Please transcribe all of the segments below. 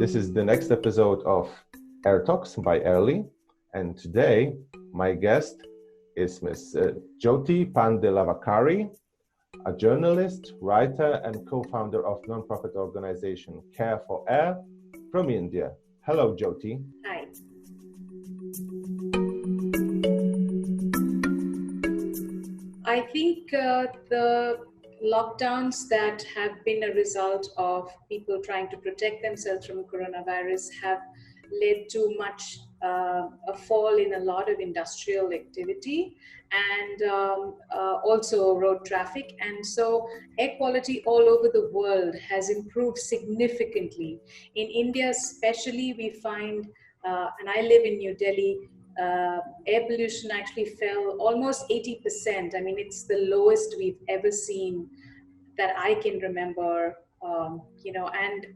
This is the next episode of AirTalks by Airly, and today my guest is Ms. Jyoti Pande Lavakare, a journalist, writer, and co-founder of non-profit organization Care for Air from India. Hello, Jyoti. Hi. I think the lockdowns that have been a result of people trying to protect themselves from coronavirus have led to much a fall in a lot of industrial activity and also road traffic. And so air quality all over the world has improved significantly. In India especially, we find, and I live in New Delhi, air pollution actually fell almost 80%. I mean, it's the lowest we've ever seen that I can remember, and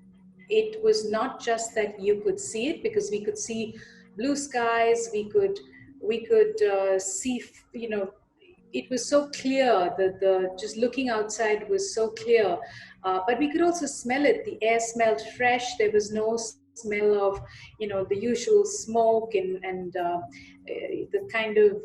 it was not just that you could see it, because we could see blue skies, we could see, it was so clear that just looking outside was so clear, but we could also smell it. The air smelled fresh. There was no smell of, the usual smoke and the kind of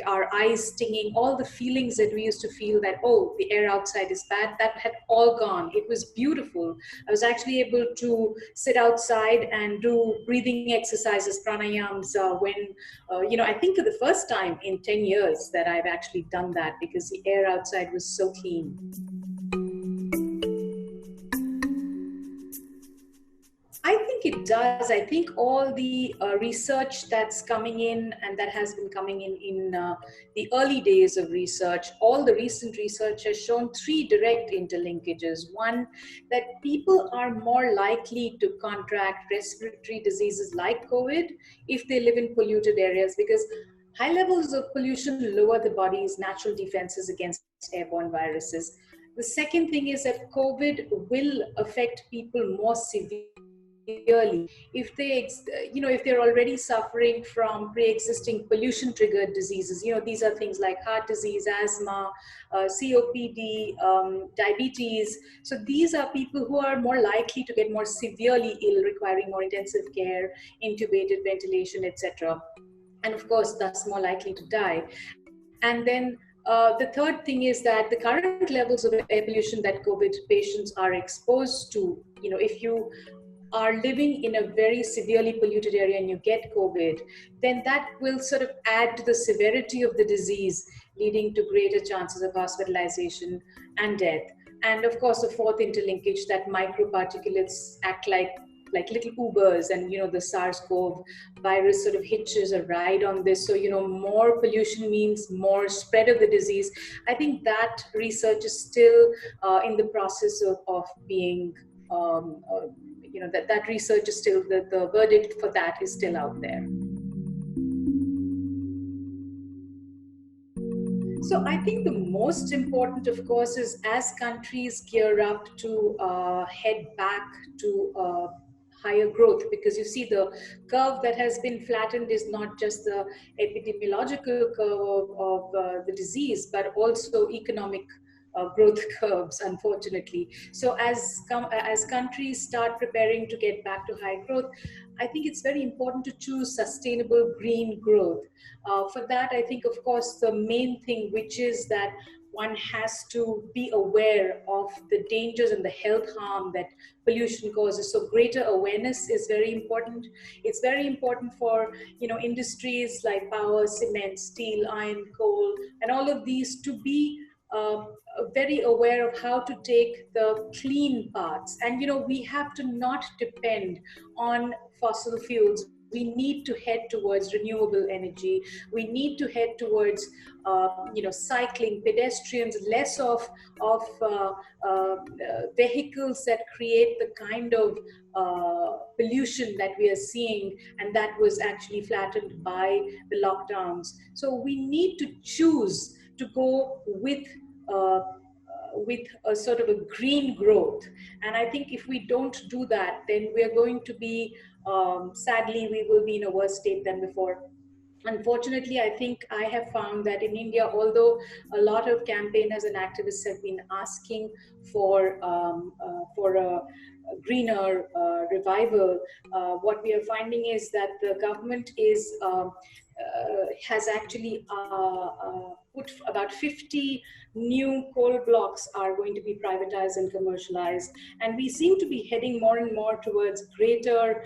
our eyes stinging, all the feelings that we used to feel that, oh, the air outside is bad, that had all gone. It was beautiful. I was actually able to sit outside and do breathing exercises, pranayams, when, I think for the first time in 10 years that I've actually done that, because the air outside was so clean. I think it does. I think all the research that's coming in, and that has been coming in the early days of research, all the recent research has shown three direct interlinkages. One, that people are more likely to contract respiratory diseases like COVID if they live in polluted areas, because high levels of pollution lower the body's natural defenses against airborne viruses. The second thing is that COVID will affect people more severely if they're already suffering from pre-existing pollution triggered diseases. These are things like heart disease, asthma, COPD, diabetes. So these are people who are more likely to get more severely ill, requiring more intensive care, intubated, ventilation, etc. And of course, thus more likely to die. And then the third thing is that the current levels of air pollution that COVID patients are exposed to, if you are living in a very severely polluted area and you get COVID, then that will sort of add to the severity of the disease, leading to greater chances of hospitalization and death. And of course, the fourth interlinkage, that microparticulates act like little Ubers, and the SARS-CoV virus sort of hitches a ride on this. So more pollution means more spread of the disease. I think that research is still in the process of being that research is still, the verdict for that is still out there. So I think the most important, of course, is as countries gear up to head back to higher growth, because you see the curve that has been flattened is not just the epidemiological curve of the disease, but also economic growth curves, unfortunately. So as countries start preparing to get back to high growth, I think it's very important to choose sustainable green growth. For that, I think, of course, the main thing, which is that one has to be aware of the dangers and the health harm that pollution causes. So greater awareness is very important. It's very important for industries like power, cement, steel, iron, coal, and all of these to be very aware of how to take the clean parts. And we have to not depend on fossil fuels. We need to head towards renewable energy. We need to head towards cycling, pedestrians, less of vehicles that create the kind of pollution that we are seeing, and that was actually flattened by the lockdowns. So we need to choose to go with a sort of a green growth. And I think if we don't do that, then we're going to be, sadly, we will be in a worse state than before. Unfortunately, I think I have found that in India, although a lot of campaigners and activists have been asking for a greener revival, what we are finding is that the government has actually put about 50 new coal blocks are going to be privatized and commercialized, and we seem to be heading more and more towards a greater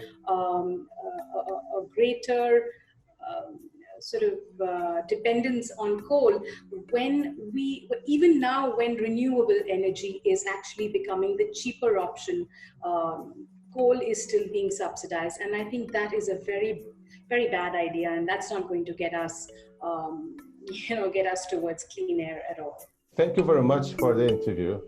sort of dependence on coal, when we, even now when renewable energy is actually becoming the cheaper option, coal is still being subsidized. And I think that is a very, very bad idea, and that's not going to get us, get us towards clean air at all. Thank you very much for the interview.